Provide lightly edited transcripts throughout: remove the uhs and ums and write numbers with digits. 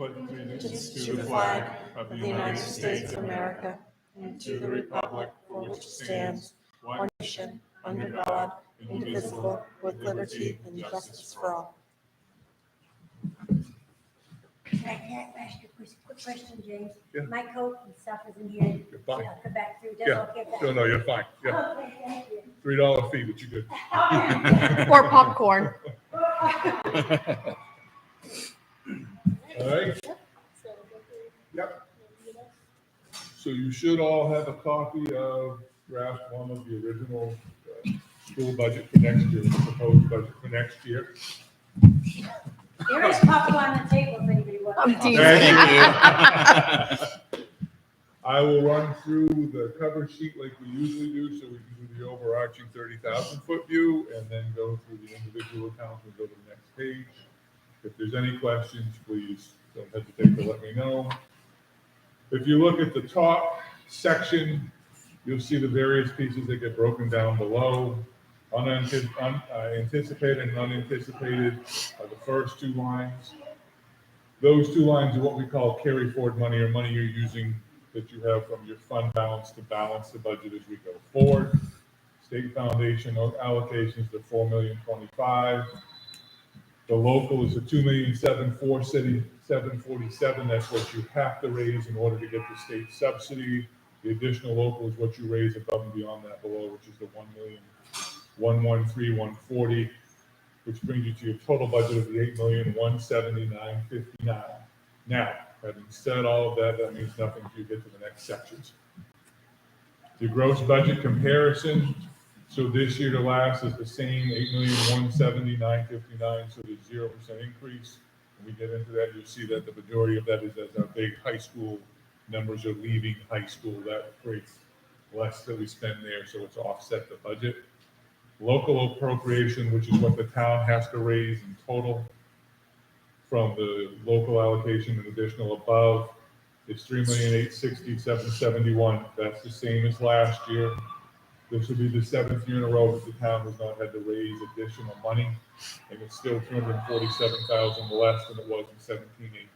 put allegiance to the flag of the United States of America and to the republic for which it stands, one nation, under God, indivisible, with liberty and justice for all. Can I ask you a quick question, James? Yeah. My coat and stuff is in here. You're fine. I'll come back through. Yeah. No, you're fine. Yeah. Okay, thank you. $3 fee, but you're good. Or popcorn. All right. Yep. So you should all have a copy of draft one of the original school budget for next year, the proposed budget for next year. There is popcorn on the table if anybody wants. I'm it. teasing. I will run through the cover sheet like we usually do, so we can do the overarching 30,000 foot view and then go through the individual accounts and go to the next page. If there's any questions, please don't hesitate to let me know. If you look at the top section, you'll see the various pieces that get broken down below. Anticipated and unanticipated are the first two lines. Those two lines are what we call carry forward money, or money you're using that you have from your fund balance to balance the budget as we go forward. State foundation allocations, the $4,025,000. The local is the $2,747,747. That's what you have to raise in order to get the state subsidy. The additional local is what you raise above and beyond that below, which is the $1,113,140, which brings you to your total budget of the $8,179,059. Now, having said all of that, that means nothing if you get to the next sections. Your gross budget comparison. So this year to last is the same, $8,179,059. So there's 0% increase. When we get into that, you'll see that the majority of that is as our big high school numbers are leaving high school. That creates less that we spend there, so it's offset the budget. Local appropriation, which is what the town has to raise in total from the local allocation and additional above, is $3,860,771. That's the same as last year. This will be the 7th year in a row that the town has not had to raise additional money, and it's still $247,000 less than it was in 17-18.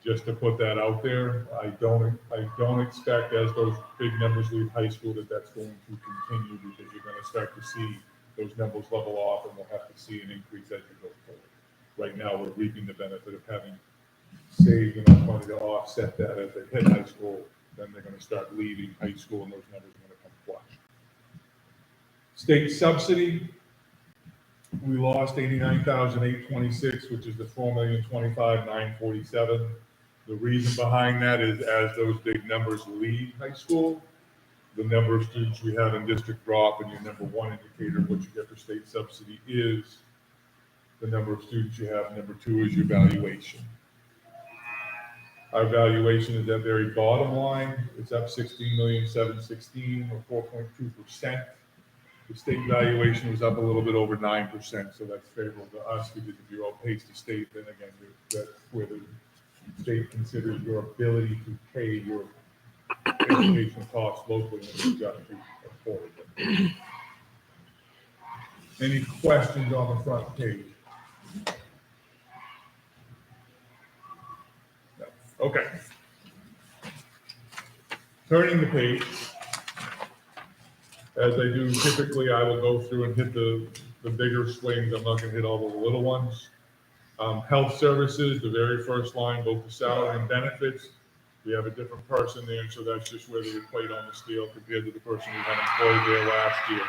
Just to put that out there, I don't expect as those big numbers leave high school that that's going to continue, because you're going to start to see those numbers level off, and we'll have to see an increase as we go forward. Right now, we're reaping the benefit of having saved enough money to offset that. As they hit high school, then they're going to start leaving high school, and those numbers are going to come flush. State subsidy, we lost $89,826, which is the $4,025,947. The reason behind that is as those big numbers leave high school, the number of students we have in district drop, and your number one indicator of what you get for state subsidy is the number of students you have. Number two is your valuation. Our valuation is that very bottom line. It's up $16,716,000 or 4.2%. The state valuation was up a little bit over 9%, so that's favorable to us, because if you outpace the state, then again, that's where the state considers your ability to pay your education costs locally and adjust accordingly. Any questions on the front page? No. Okay. Turning the page. As I do typically, I will go through and hit the bigger swings. I'm not going to hit all the little ones. Health services, the very first line, both the salary and benefits. We have a different person there, so that's just where they played on the scale compared to the person we had employed there last year.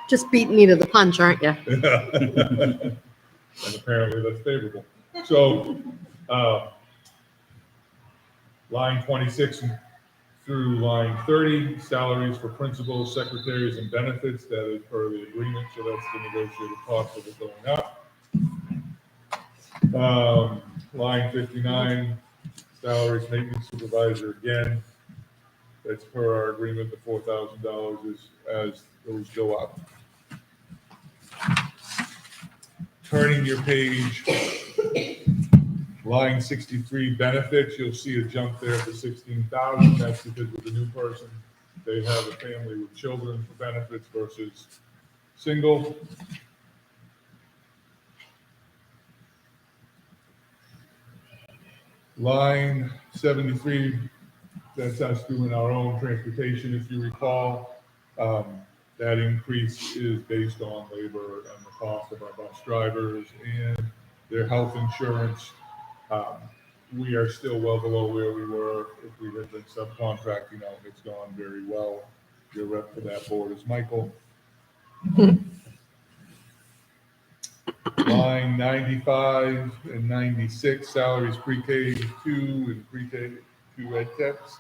Just beating me to the punch, aren't you? And apparently that's favorable. So, line 26 through line 30, salaries for principals, secretaries, and benefits. That is per the agreement, so that's the negotiated cost of it going up. Line 59, salaries, maintenance supervisor, again, that's per our agreement. The $4,000 is as those go up. Turning your page, line 63, benefits, you'll see a jump there for $16,000. That's because with the new person, they have a family with children for benefits versus single. Line 73, that's us doing our own transportation, if you recall. That increase is based on labor and the cost of our bus drivers and their health insurance. Um, We are still well below where we were if we had been subcontracting out. It's gone very well. Your rep for that board is Michael. Line 95 and 96, salaries pre-K 2 and pre-K 2 ed techs.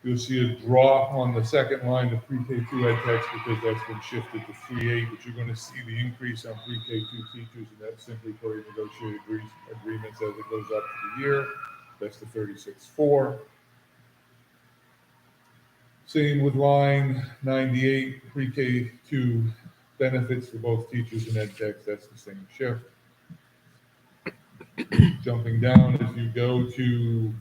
You'll see a drop on the second line of pre-K 2 ed techs because that's been shifted to 3A, but you're going to see the increase on pre-K 2 teachers, and that's simply for negotiated agreements as it goes up to the year. That's the 36.4. Same with line 98, pre-K 2 benefits for both teachers and ed techs, that's the same shift. Jumping down, as you go to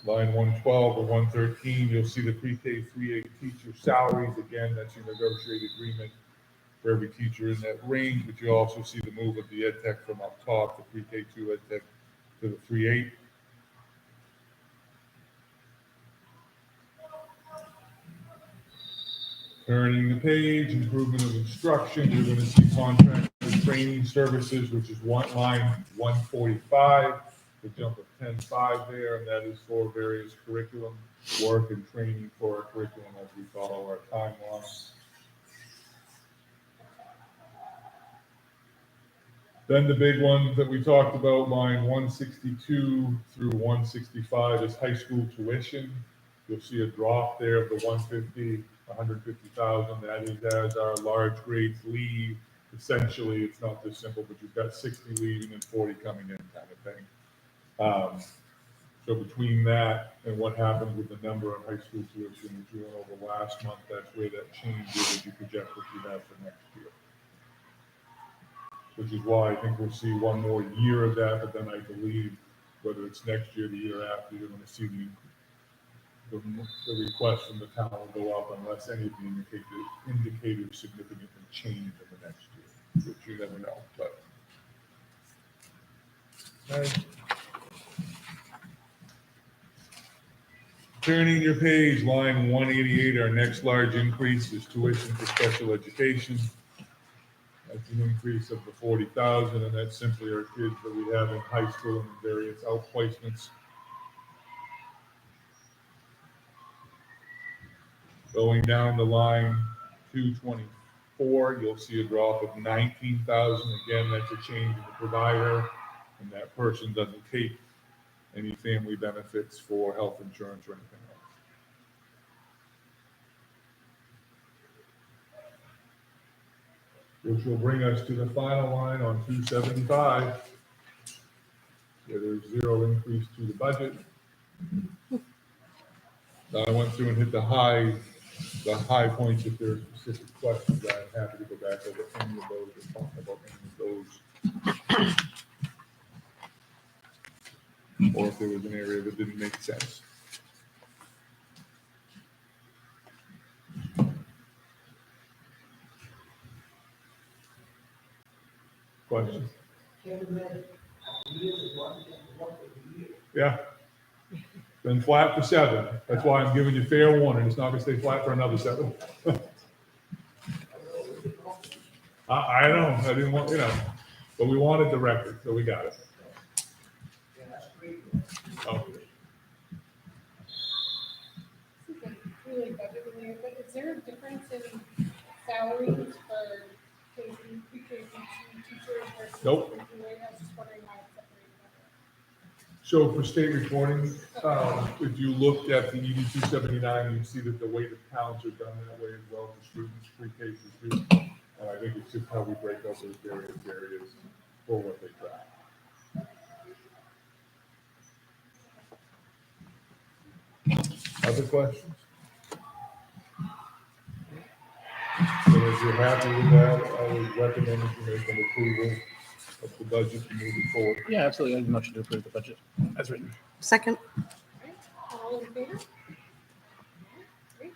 line 112 or 113, you'll see the pre-K 3A teacher salaries. Again, that's your negotiated agreement for every teacher in that range, but you also see the move of the ed tech from up top, the pre-K 2 ed tech to the 3A. Turning the page, improvement of instruction, you're going to see contract for training services, which is line 145, the jump of 10.5 there, and that is for various curriculum work and training for our curriculum as we follow our timeline. Then the big one that we talked about, line 162 through 165, is high school tuition. You'll see a drop there of the 150,000. That is as our large grades leave. Essentially, it's not this simple, but you've got 60 leaving and 40 coming in, kind of thing. So between that and what happened with the number of high school tuition, which we went over last month, that's where that change is as you project what you have for next year. Which is why I think we'll see one more year of that, but then I believe whether it's next year or the year after, you're going to see the request from the town will go up unless any of the indicators significantly change in the next year, which you never know. But okay. Turning your page, line 188, our next large increase is tuition for special education. That's an increase of the 40,000, and that's simply our kids that we have in high school and various outplacements. Going down the line 224, you'll see a drop of 19,000. Again, that's a change in the provider, and that person doesn't take any family benefits for health insurance or anything else. Which will bring us to the final line on 275, where there's zero increase to the budget. Now, I went through and hit the high points. If there are specific questions, I'm happy to go back over any of those and talk about any of those. Or if there was an area that didn't make sense. Questions? Yeah. Been flat for 7. That's why I'm giving you fair warning. It's not going to stay flat for another 7. I know. I didn't want, but we wanted the record, so we got it. Okay. Really budget related, but is there a difference in salaries for pre-K teachers versus? Nope. I was just wondering why it's separated that way. So for state reporting, if you looked at the ED 279, you'd see that the weighted counts are done that way as well for students, pre-K through students. And I think it's just how we break up those various areas for what they track. Other questions? So if you're happy with that, I would recommend that you make an approval of the budget and move it forward. Yeah, absolutely. I have a motion to approve the budget as written. Second. Alright, all in favor? Great.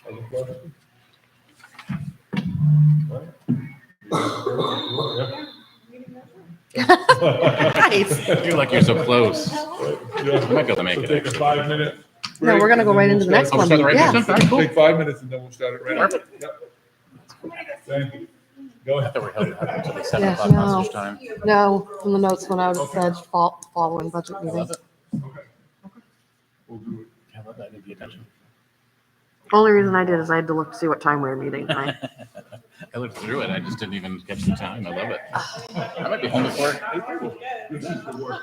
Other questions? All right. Yeah. Yeah, meeting that one. Nice. You're like, you're so close. Yeah. I might be able to make So it, take a actually. 5-minute. No, we're gonna go right into the next Oh, one. we'll start right Yeah. next one? All right, cool. Take 5 minutes and then we'll start it right after. Perfect. Yep. Thank you. Go I ahead. thought we held it up until the Yeah, 7 o'clock no. Monsters time. No, from the notes when I would have said following budget I meeting. love it. Okay. We'll do it. I love that. I need the attention. Only reason I did is I had to look to see what time we were meeting tonight. I looked through it. I just didn't even catch the time. I love it. I might be home before 8:30. This is the work.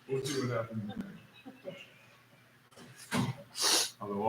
We'll see what happens. Otherwise.